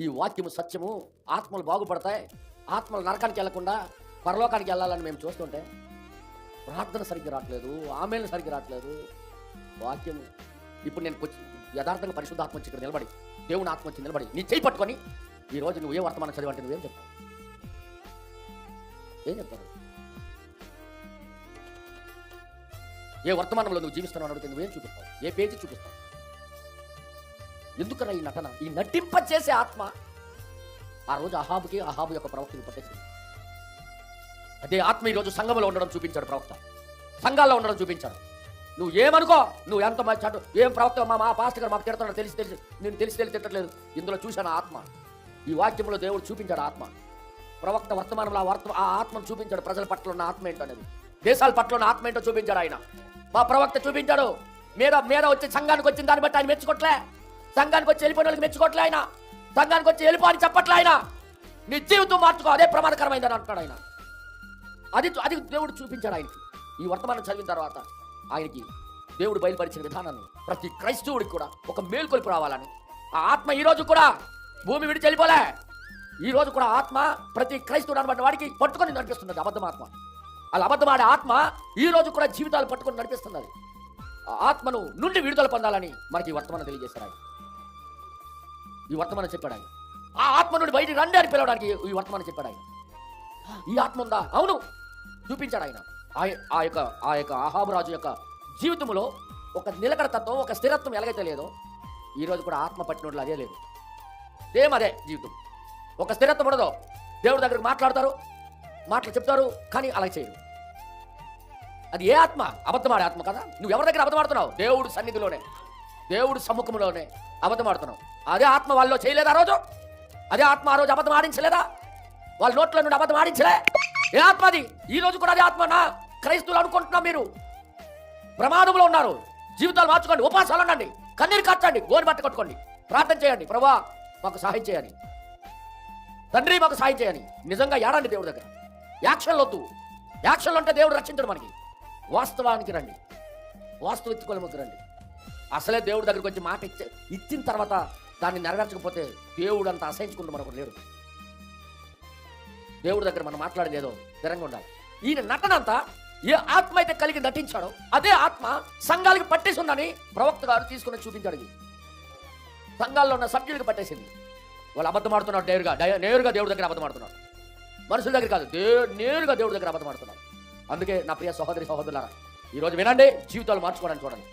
ఈ వాక్యము సత్యము, ఆత్మలు బాగుపడతాయి, ఆత్మలు నరకానికి వెళ్లకుండా పరలోకానికి వెళ్ళాలని మేము చూస్తుంటే ప్రార్థన సరిగ్గా రావట్లేదు, ఆమెను సరిగ్గా రావట్లేదు. వాక్యము ఇప్పుడు నేను యథార్థంగా పరిశుద్ధాత్మ వచ్చి ఇక్కడ నిలబడి, దేవుని ఆత్మ వచ్చి నిలబడి నీ చేయి పట్టుకొని ఈరోజు నువ్వు ఏ వర్తమానం చదివంటే నువ్వేం చెప్తావు? ఏం చెప్తారు? ఏ వర్తమానంలో నువ్వు జీవిస్తున్నావు అడిగితే నువ్వేం చూపిస్తావు? ఏ పేజీ చూపిస్తావు? ఎందుకన్నా ఈ నటన, ఈ నటింప చేసే ఆత్మ ఆ రోజు అహాబు యొక్క ప్రవక్తని పట్టేసింది. అదే ఆత్మ ఈరోజు సంఘంలో ఉండడం చూపించాడు ప్రవక్త, సంఘాల్లో ఉండడం చూపించాడు. నువ్వు ఏమనుకో, నువ్వు ఎంత చాటు ఏం ప్రవక్త, మా పాస్టర్ గారు మాకు తిడతాడు, తెలిసి నేను తెలిసి తిట్టట్లేదు. ఇందులో చూశాను ఆత్మ. ఈ వాక్యంలో దేవుడు చూపించాడు ఆత్మ. ప్రవక్త వర్తమానంలో ఆ ఆత్మను చూపించాడు. ప్రజల పట్ల ఉన్న ఆత్మ ఏంటో అనేది, దేశాల పట్ల ఉన్న ఆత్మ ఏంటో చూపించాడు ఆయన. మా ప్రవక్త చూపించాడు. మీద వచ్చి సంఘానికి వచ్చిన దాన్ని బట్టి ఆయన మెచ్చుకోవట్లే. సంఘానికి వచ్చి వెళ్ళిపోయిన వాళ్ళకి మెచ్చుకోవట్లే ఆయన. సంఘానికి వచ్చి వెళ్ళిపో అని చెప్పట్లే ఆయన. నీ జీవితం మార్చుకో, అదే ప్రమాదకరమైందని అంటున్నాడు ఆయన. అది దేవుడు చూపించాడు ఆయనకి. ఈ వర్తమానం చదివిన తర్వాత ఆయనకి దేవుడు బయలుపరిచిన విధానాన్ని ప్రతి క్రైస్తవుడికి కూడా ఒక మేల్కొల్పు రావాలని, ఆ ఆత్మ ఈ రోజు కూడా భూమి విడిచి వెళ్ళిపోలే. ఈ రోజు కూడా ఆత్మ ప్రతి క్రైస్తవుడు అనబడిన వాడికి పట్టుకొని నడిపిస్తున్నది అబద్ధమాత్మ. అలా అబద్ధమాడే ఆత్మ ఈ రోజు కూడా జీవితాలు పట్టుకొని నడిపిస్తున్నది. ఆ ఆత్మను నుండి విడుదల పొందాలని మనకి ఈ వర్తమానం తెలియజేశారు ఆయన. ఈ వర్తమానం చెప్పాడు ఆయన. ఆ ఆత్మ నుండి బయటికి రండి అని పిలవడానికి ఈ వర్తమానం చెప్పాడు ఆయన. ఈ ఆత్మ ఉందా? అవును, చూపించాడు ఆయన. ఆ యొక్క అహాబు రాజు యొక్క జీవితంలో ఒక నిలకడతత్వం, ఒక స్థిరత్వం ఎలాగైతే లేదో ఈ రోజు కూడా ఆత్మ పట్టినోళ్ళు అదే లేదు. సేమ్ అదే జీవితం. ఒక స్థిరత్వం ఉండదు. దేవుడి దగ్గరికి మాటలు చెప్తారు, కానీ అలా చేయరు. అది ఏ ఆత్మ? అబద్ధమాడే ఆత్మ కదా. నువ్వు ఎవరి దగ్గర అబద్ధమాడుతున్నావు? దేవుడి సన్నిధిలోనే, దేవుడి సమ్ముఖంలోనే అబద్ధమాడుతున్నావు. అదే ఆత్మ వాళ్ళలో చేయలేదా? ఆ రోజు అదే ఆత్మ ఆ రోజు అబద్ధం ఆడించలేదా? వాళ్ళ నోట్ల నుండి అబద్ధం ఆడించలే? ఏ ఆత్మ అది? ఈ రోజు కూడా అదే ఆత్మ. నా క్రైస్తవులు అనుకుంటున్నాం మీరు ప్రమాదంలో ఉన్నారు. జీవితాలు మార్చుకోండి, ఉపవాసాలు ఉండండి, కన్నీరు కార్చండి, గోని బట్ట కట్టుకోండి, ప్రార్థన చేయండి. ప్రభువా మాకు సహాయం చేయని, తండ్రి మాకు సహాయం చేయని నిజంగా ఏడండి దేవుడి దగ్గర. యాక్షన్లు వద్దు. యాక్షన్లు అంటే దేవుడు రక్షించడు మనకి. వాస్తవానికి రండి, వాస్తవికులకి రండి. అసలే దేవుడి దగ్గరికి వచ్చి మాట ఇచ్చిన తర్వాత దాన్ని నెరవేర్చకపోతే దేవుడు అంత అసహించుకుంటూ మనకు లేడు. దేవుడి దగ్గర మనం మాట్లాడేదేదో స్థిరంగా ఉండాలి. ఈయన నటన అంతా ఏ ఆత్మ అయితే కలిగి నటించాడో అదే ఆత్మ సంఘాలకి పట్టేసి ఉందని ప్రవక్త గారు తీసుకుని చూపించాడు. ఇది సంఘాల్లో ఉన్న సభ్యులకి పట్టేసింది. వాళ్ళు అబద్ధమాడుతున్నారు. నేరుగా దేవుడి దగ్గర అబద్ధమాడుతున్నారు. మనుషుల దగ్గర కాదు, నేరుగా దేవుడి దగ్గర అబద్ధమాడుతున్నారు. అందుకే నా ప్రియ సహోదరి సహోదరులారా, ఈరోజు వినండి, జీవితాలు మార్చుకోవడానికి చూడండి.